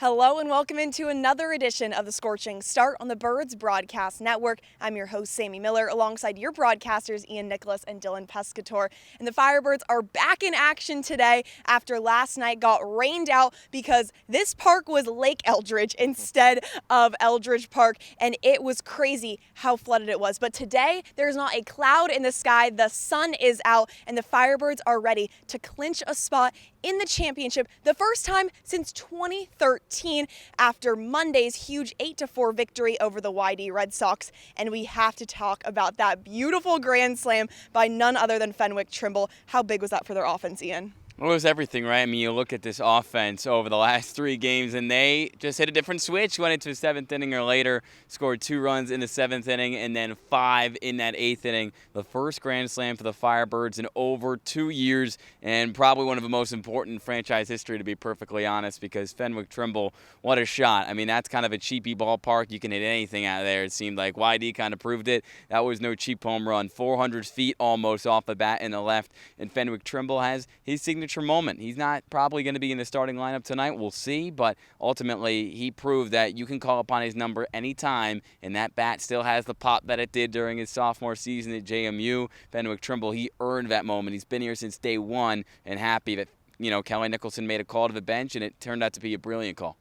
Hello and welcome into another edition of the Scorching Start on the Birds Broadcast Network. I'm your host, Sammy Miller, alongside your broadcasters, Ian Nicholas and Dylan Pescatore. And the Firebirds are back in action today after last night got rained out because this park was Lake Eldridge instead of Eldridge Park, and it was crazy how flooded it was. But today, there's not a cloud in the sky, the sun is out, and the Firebirds are ready to clinch a spot in the championship, the first time since 2013 after Monday's huge 8-4 victory over the YD Red Sox. And we have to talk about that beautiful grand slam by none other than Fenwick Trimble. How big was that for their offense, Ian? Well, it was everything, right? I mean, you look at this offense over the last 3 games, and they just hit a different switch. Went into the 7th inning or later, scored 2 runs in the 7th inning, and then 5 in that 8th inning. The first grand slam for the Firebirds in over 2 years, and probably one of the most important in franchise history, to be perfectly honest, because Fenwick Trimble, what a shot. I mean, that's kind of a cheapy ballpark. You can hit anything out of there, it seemed like. YD kind of proved it. That was no cheap home run. 400 feet almost off the bat in the left, and Fenwick Trimble has his signature moment. He's not probably going to be in the starting lineup tonight. We'll see, but ultimately he proved that you can call upon his number anytime, and that bat still has the pop that it did during his sophomore season at JMU. Fenwick Trimble, he earned that moment. He's been here since day one, and happy that, Kelly Nicholson made a call to the bench, and it turned out to be a brilliant call.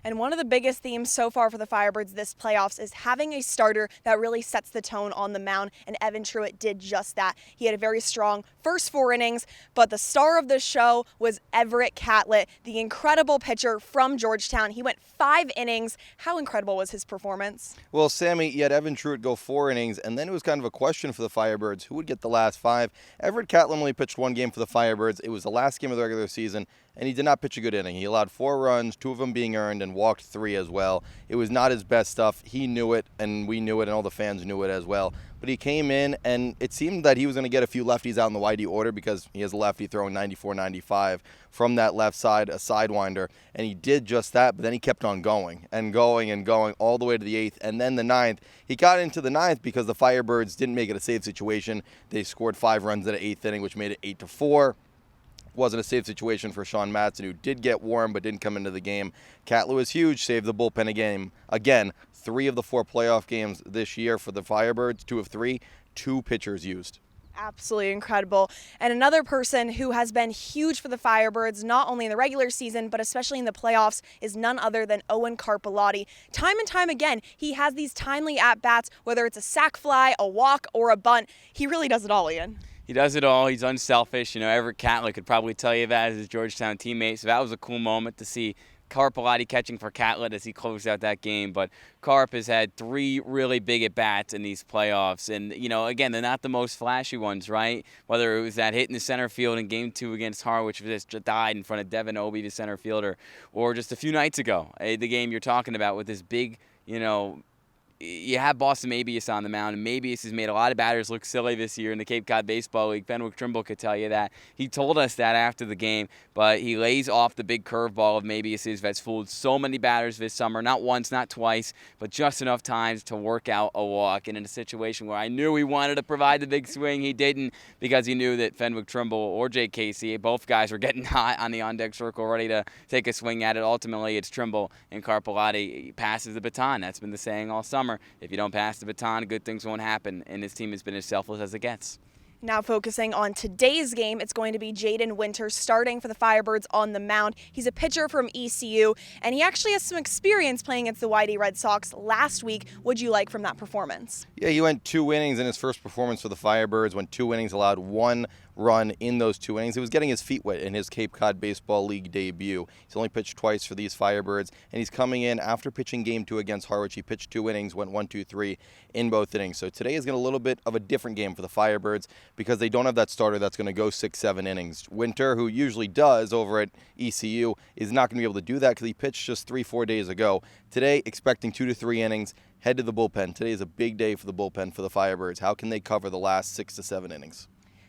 And one of the biggest themes so far for the Firebirds this playoffs is having a starter that really sets the tone on the mound, and Evan Truitt did just that. He had a very strong first 4 innings, but the star of the show was Everett Catlett, the incredible pitcher from Georgetown. He went 5 innings. How incredible was his performance? Well, Sammy, you had Evan Truitt go 4 innings, and then it was kind of a question for the Firebirds. Who would get the last 5? Everett Catlett only pitched 1 game for the Firebirds. It was the last game of the regular season, and he did not pitch a good inning. He allowed 4 runs, 2 of them being earned, and walked 3 as well. It was not his best stuff. He knew it, and we knew it, and all the fans knew it as well. But he came in, and it seemed that he was going to get a few lefties out in the YD order because he has a lefty throwing 94-95 from that left side, a sidewinder, and he did just that, but then he kept on going and going and going all the way to the 8th, and then the 9th. He got into the 9th because the Firebirds didn't make it a save situation. They scored 5 runs in the 8th inning, which made it 8-4. Wasn't a safe situation for Sean Matson, who did get warm but didn't come into the game. Catlett was huge, saved the bullpen again. 3 of the 4 playoff games this year for the Firebirds, 2 of 3, 2 pitchers used. Absolutely incredible. And another person who has been huge for the Firebirds, not only in the regular season, but especially in the playoffs, is none other than Owen Carpellotti. Time and time again, he has these timely at-bats, whether it's a sac fly, a walk, or a bunt. He really does it all, Ian. He does it all. He's unselfish. Everett Catlett could probably tell you that as his Georgetown teammate. So that was a cool moment to see Carpellotti catching for Catlett as he closed out that game. But Carp has had 3 really big at-bats in these playoffs. And, again, they're not the most flashy ones, right? Whether it was that hit in the center field in Game 2 against Harwich, which just died in front of Devin Obie, the center fielder, or just a few nights ago, the game you're talking about with this big, you have Boston Mabius on the mound, and Mabius has made a lot of batters look silly this year in the Cape Cod Baseball League. Fenwick Trimble could tell you that. He told us that after the game, but he lays off the big curveball of Mabius's that's fooled so many batters this summer, not once, not twice, but just enough times to work out a walk. And in a situation where I knew he wanted to provide the big swing, he didn't, because he knew that Fenwick Trimble or Jake Casey, both guys were getting hot on the on-deck circle, ready to take a swing at it. Ultimately, it's Trimble, and Carpellotti passes the baton. That's been the saying all summer. If you don't pass the baton, good things won't happen, and this team has been as selfless as it gets. Now focusing on today's game, it's going to be Jaden Winter starting for the Firebirds on the mound. He's a pitcher from ECU, and he actually has some experience playing against the YD Red Sox last week. What'd you like from that performance? Yeah, he went 2 innings in his first performance for the Firebirds, went 2 innings, allowed 1 run in those 2 innings. He was getting his feet wet in his Cape Cod Baseball League debut. He's only pitched twice for these Firebirds, and he's coming in after pitching Game 2 against Harwich. He pitched 2 innings, went 1-2-3 in both innings. So today is going to be a little bit of a different game for the Firebirds because they don't have that starter that's going to go 6-7 innings. Winter, who usually does over at ECU, is not going to be able to do that because he pitched just 3-4 days ago. Today, expecting 2 to 3 innings. Head to the bullpen. Today is a big day for the bullpen for the Firebirds. How can they cover the last 6 to 7 innings?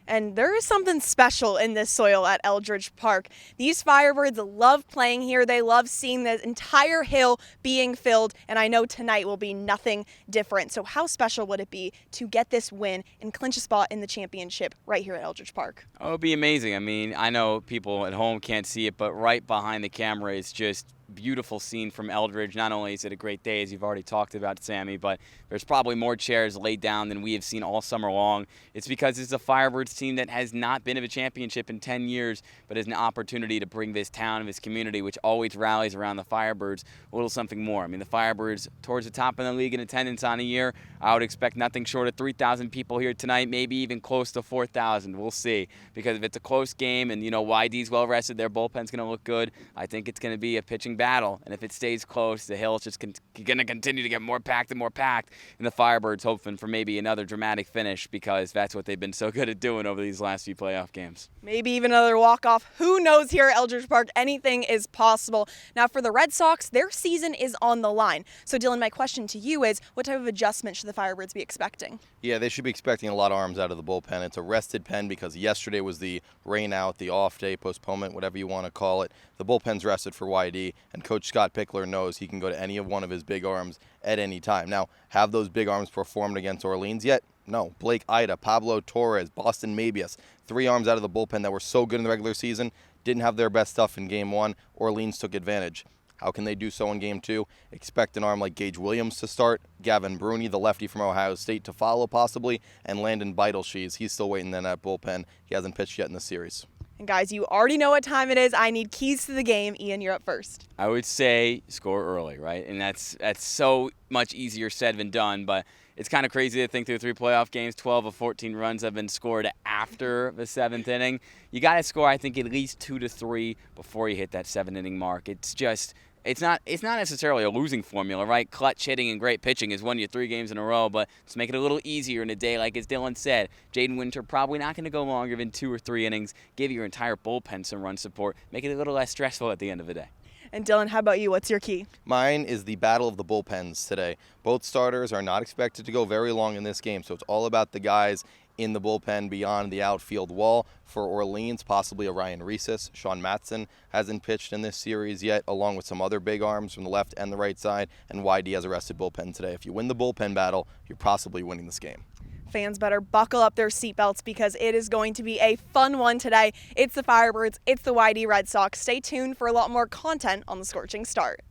And there is something special in this soil at Eldridge Park. These Firebirds love playing here. They love seeing the entire hill being filled, and I know tonight will be nothing different. So how special would it be to get this win and clinch a spot in the championship right here at Eldridge Park? Oh, it would be amazing. I mean, I know people at home can't see it, but right behind the camera is just beautiful scene from Eldridge. Not only is it a great day, as you've already talked about, Sammy, but there's probably more chairs laid down than we have seen all summer long. It's because it's a Firebirds team that has not been of a championship in 10 years, but is an opportunity to bring this town and this community, which always rallies around the Firebirds, a little something more. I mean, the Firebirds towards the top of the league in attendance on a year. I would expect nothing short of 3,000 people here tonight, maybe even close to 4,000. We'll see. Because if it's a close game and, YD's well rested, their bullpen's going to look good, I think it's going to be a pitching battle. And if it stays close, the Hill's just going to continue to get more packed and more packed. And the Firebirds hoping for maybe another dramatic finish, because that's what they've been so good at doing over these last few playoff games. Maybe even another walk-off. Who knows here at Eldridge Park? Anything is possible. Now for the Red Sox, their season is on the line. So Dylan, my question to you is, what type of adjustment should the Firebirds be expecting? Yeah, they should be expecting a lot of arms out of the bullpen. It's a rested pen because yesterday was the rain out, the off day, postponement, whatever you want to call it. The bullpen's rested for YD, and Coach Scott Pickler knows he can go to any of one of his big arms at any time. Now, have those big arms performed against Orleans yet? No. Blake Ida, Pablo Torres, Boston Mabius, 3 arms out of the bullpen that were so good in the regular season, didn't have their best stuff in Game 1. Orleans took advantage. How can they do so in Game 2? Expect an arm like Gage Williams to start, Gavin Bruni, the lefty from Ohio State, to follow possibly, and Landon Beitelscheiss. He's still waiting in that bullpen. He hasn't pitched yet in the series. And guys, you already know what time it is. I need keys to the game. Ian, you're up first. I would say score early, right? And that's so much easier said than done, but it's kind of crazy to think through 3 playoff games, 12 of 14 runs have been scored after the 7th inning. You got to score, I think, at least 2 to 3 before you hit that 7th-inning mark. It's not necessarily a losing formula, right? Clutch hitting and great pitching has won you 3 games in a row, but let's make it a little easier in a day like as Dylan said. Jaden Winter probably not going to go longer than 2 or 3 innings. Give your entire bullpen some run support. Make it a little less stressful at the end of the day. And Dylan, how about you? What's your key? Mine is the battle of the bullpens today. Both starters are not expected to go very long in this game, so it's all about the guys in the bullpen beyond the outfield wall. For Orleans, possibly a Ryan Reeses. Sean Matson hasn't pitched in this series yet, along with some other big arms from the left and the right side, and YD has a rested bullpen today. If you win the bullpen battle, you're possibly winning this game. Fans better buckle up their seatbelts because it is going to be a fun one today. It's the Firebirds, it's the YD Red Sox. Stay tuned for a lot more content on the Scorching Start.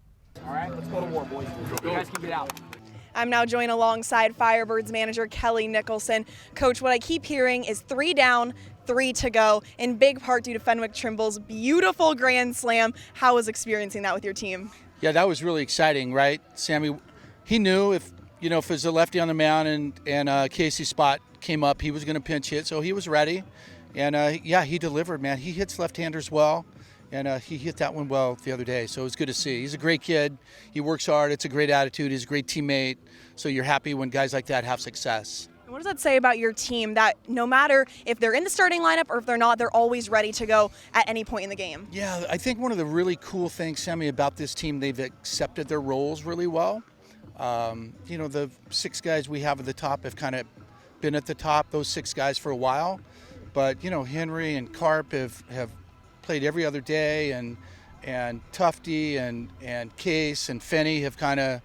All right, let's go to war, boys. You guys can get out. I'm now joined alongside Firebirds manager Kelly Nicholson. Coach, what I keep hearing is 3 down, 3 to go, in big part due to Fenwick Trimble's beautiful grand slam. How was experiencing that with your team? Yeah, that was really exciting, right? Sammy, he knew if it was a lefty on the mound and Casey's spot came up, he was going to pinch hit, so he was ready. And, he delivered, man. He hits left-handers well, and he hit that one well the other day, so it was good to see. He's a great kid. He works hard. It's a great attitude. He's a great teammate, so you're happy when guys like that have success. What does that say about your team, that no matter if they're in the starting lineup or if they're not, they're always ready to go at any point in the game? Yeah, I think one of the really cool things, Sammy, about this team, they've accepted their roles really well. The 6 guys we have at the top have kind of been at the top, those 6 guys, for a while. But, Henry and Carp have played every other day, and Tufty and Case and Finney have kind of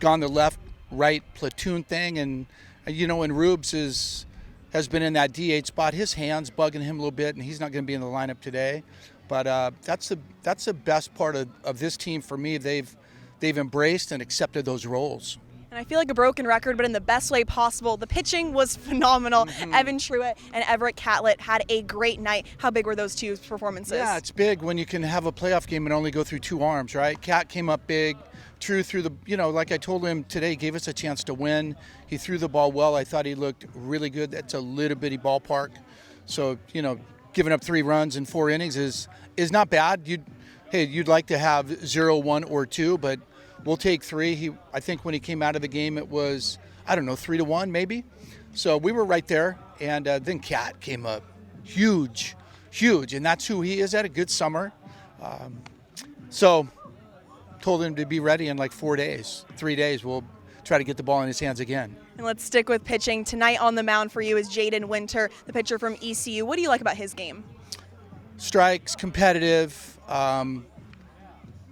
gone the left-right platoon thing. And Rubes has been in that DH spot. His hand's bugging him a little bit, and he's not going to be in the lineup today. But that's the best part of this team for me. They've embraced and accepted those roles. And I feel like a broken record, but in the best way possible. The pitching was phenomenal. Mm-hmm. Evan Truitt and Everett Catlett had a great night. How big were those 2 performances? Yeah, it's big when you can have a playoff game and only go through 2 arms, right? Cat came up big. True threw like I told him today, gave us a chance to win. He threw the ball well. I thought he looked really good. That's a little bitty ballpark. So, giving up 3 runs in 4 innings is not bad. You'd like to have 0, 1, or 2, but we'll take 3. I think when he came out of the game, it was, 3 to 1 maybe. So we were right there. And then Cat came up huge. And that's who he is. Had a good summer. So told him to be ready in like 4 days, 3 days. We'll try to get the ball in his hands again. And let's stick with pitching. Tonight on the mound for you is Jaden Winter, the pitcher from ECU. What do you like about his game? Strikes, competitive.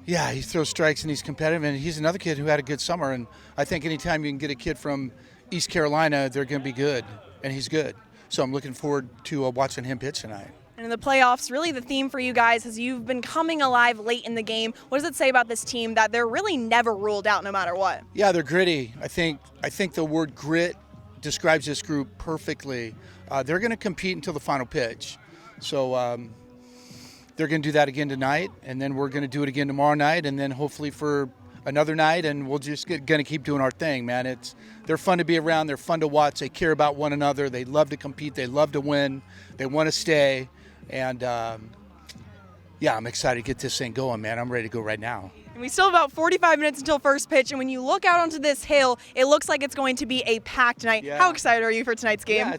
He throws strikes and he's competitive, and he's another kid who had a good summer. And I think anytime you can get a kid from East Carolina, they're going to be good, and he's good. So I'm looking forward to watching him pitch tonight. And in the playoffs, really the theme for you guys is you've been coming alive late in the game. What does it say about this team that they're really never ruled out no matter what? Yeah, they're gritty. I think the word grit describes this group perfectly. They're going to compete until the final pitch. So they're going to do that again tonight, and then we're going to do it again tomorrow night, and then hopefully for another night, and we'll just going to keep doing our thing, man. They're fun to be around. They're fun to watch. They care about one another. They love to compete. They love to win. They want to stay. And, yeah, I'm excited to get this thing going, man. I'm ready to go right now. And we still have about 45 minutes until first pitch, and when you look out onto this hill, it looks like it's going to be a packed night. Yeah. How excited are you for tonight's game? Yeah,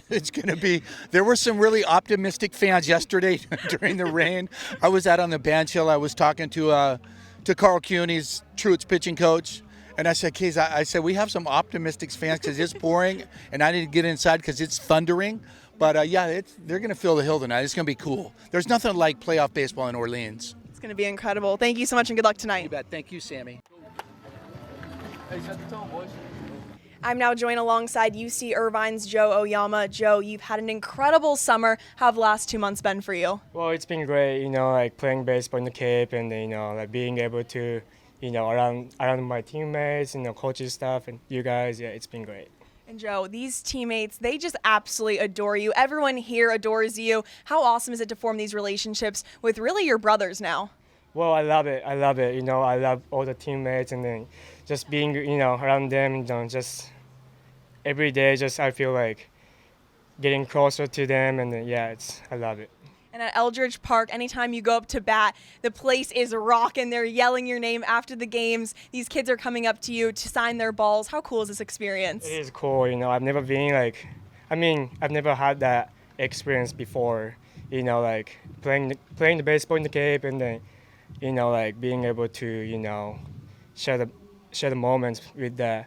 it's gonna be. There were some really optimistic fans yesterday during the rain. I was out on the bench hill. I was talking to Carl Kuhn, he's Truett's pitching coach, and I said, "Keys, I said we have some optimistic fans because it's pouring, and I need to get inside because it's thundering." But yeah, they're gonna fill the hill tonight. It's gonna be cool. There's nothing like playoff baseball in Orleans. It's going to be incredible. Thank you so much and good luck tonight. You bet. Thank you, Sammy. Hey, set the tone, boys. I'm now joined alongside UC Irvine's Joe Oyama. Joe, you've had an incredible summer. How have the last 2 months been for you? Well, it's been great, like playing baseball in the Cape and, like being able to, around my teammates, coaches, stuff, and you guys, yeah, it's been great. And Joe, these teammates, they just absolutely adore you. Everyone here adores you. How awesome is it to form these relationships with really your brothers now? Well, I love it. I love all the teammates and then just being, around them, just every day, I feel like getting closer to them and then, yeah, I love it. And at Eldridge Park, anytime you go up to bat, the place is rocking. They're yelling your name after the games. These kids are coming up to you to sign their balls. How cool is this experience? It is cool, I've never been I've never had that experience before, like playing the baseball in the Cape and then, like being able to, share the moments with the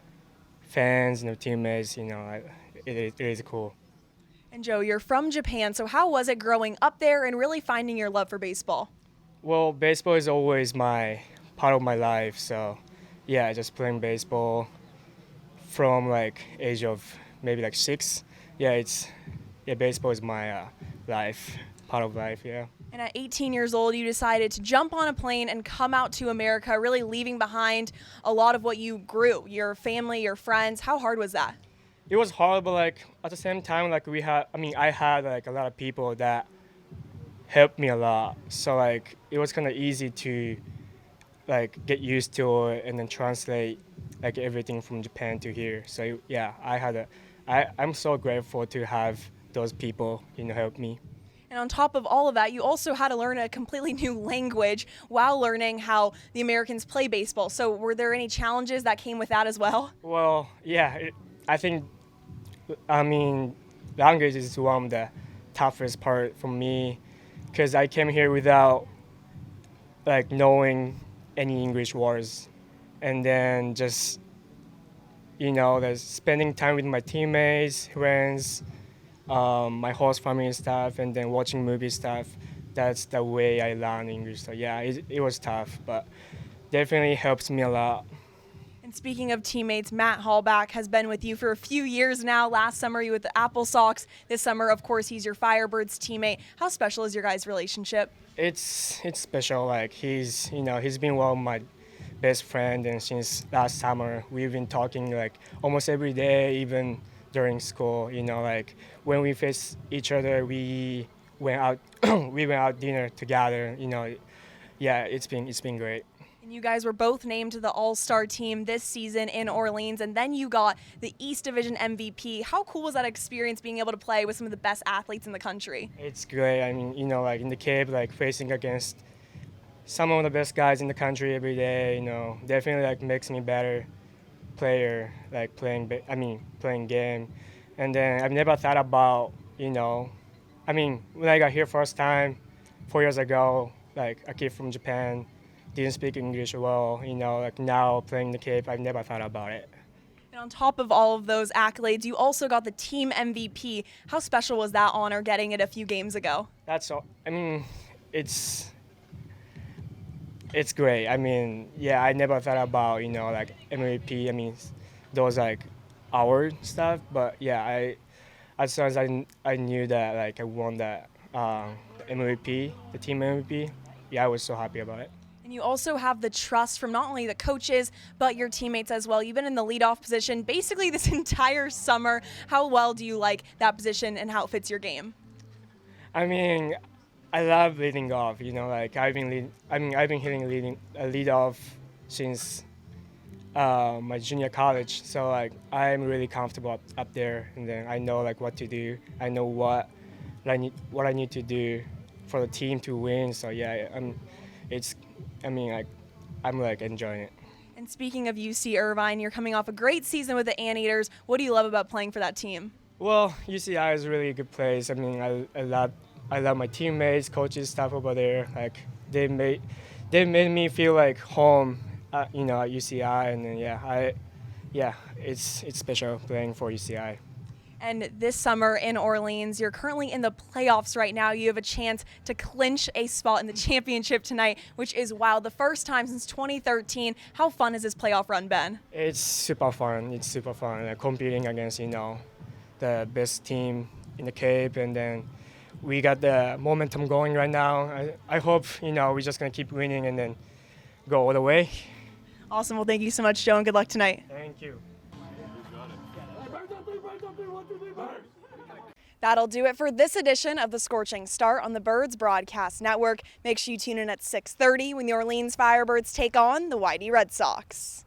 fans and the teammates, it is cool. And Joe, you're from Japan, so how was it growing up there and really finding your love for baseball? Well, baseball is always part of my life, so yeah, just playing baseball from age of maybe 6. Yeah, baseball is my life, part of life, yeah. And at 18 years old, you decided to jump on a plane and come out to America, really leaving behind a lot of what you grew, your family, your friends. How hard was that? It was hard, but at the same time, I had a lot of people that helped me a lot. So it was kind of easy to get used to it and then translate everything from Japan to here. So yeah, I'm so grateful to have those people help me. And on top of all of that, you also had to learn a completely new language while learning how the Americans play baseball. So were there any challenges that came with that as well? Well, yeah, language is one of the toughest part for me because I came here without knowing any English words, and then just spending time with my teammates, friends, my host family and stuff, and then watching movie stuff. That's the way I learn English. So yeah, it was tough, but definitely helps me a lot. And speaking of teammates, Matt Hallback has been with you for a few years now. Last summer, you were with the Apple Sox. This summer, of course, he's your Firebirds teammate. How special is your guys' relationship? It's special. He's been one of my best friend, and since last summer, we've been talking almost every day, even during school. When we face each other, we went out dinner together. Yeah, it's been great. And you guys were both named to the All-Star team this season in Orleans, and then you got the East Division MVP. How cool was that experience being able to play with some of the best athletes in the country? It's great. In the Cape, facing against some of the best guys in the country every day, definitely makes me better player, playing game. And then I've never thought about, when I got here first time 4 years ago, a kid from Japan, didn't speak English well, now playing the Cape, I've never thought about it. And on top of all of those accolades, you also got the team MVP. How special was that honor getting it a few games ago? It's great. Yeah, I never thought about, MVP, those our stuff, but yeah, as soon as I knew that I won that MVP, the team MVP. Yeah, I was so happy about it. And you also have the trust from not only the coaches, but your teammates as well. You've been in the leadoff position basically this entire summer. How well do you like that position and how it fits your game? I mean, I love leading off. You know, like I've been hitting lead off since my junior college. So like I'm really comfortable up there, and then I know like what to do. I know what I need to do for the team to win. So yeah, I'm like enjoying it. And speaking of UC Irvine, you're coming off a great season with the Anteaters. What do you love about playing for that team? Well, UCI is a really good place. I mean, I love my teammates, coaches, staff over there. Like they made me feel like home, at UCI, and then it's special playing for UCI. And this summer in Orleans, you're currently in the playoffs right now. You have a chance to clinch a spot in the championship tonight, which is wild. The first time since 2013. How fun has this playoff run been? It's super fun. Like competing against, the best team in the Cape, and then we got the momentum going right now. I hope, we're just going to keep winning and then go all the way. Awesome. Well, thank you so much, Joe, and good luck tonight. Thank you. That'll do it for this edition of the Scorching Start on the Birds Broadcast Network. Make sure you tune in at 6:30 when the Orleans Firebirds take on the YD Red Sox.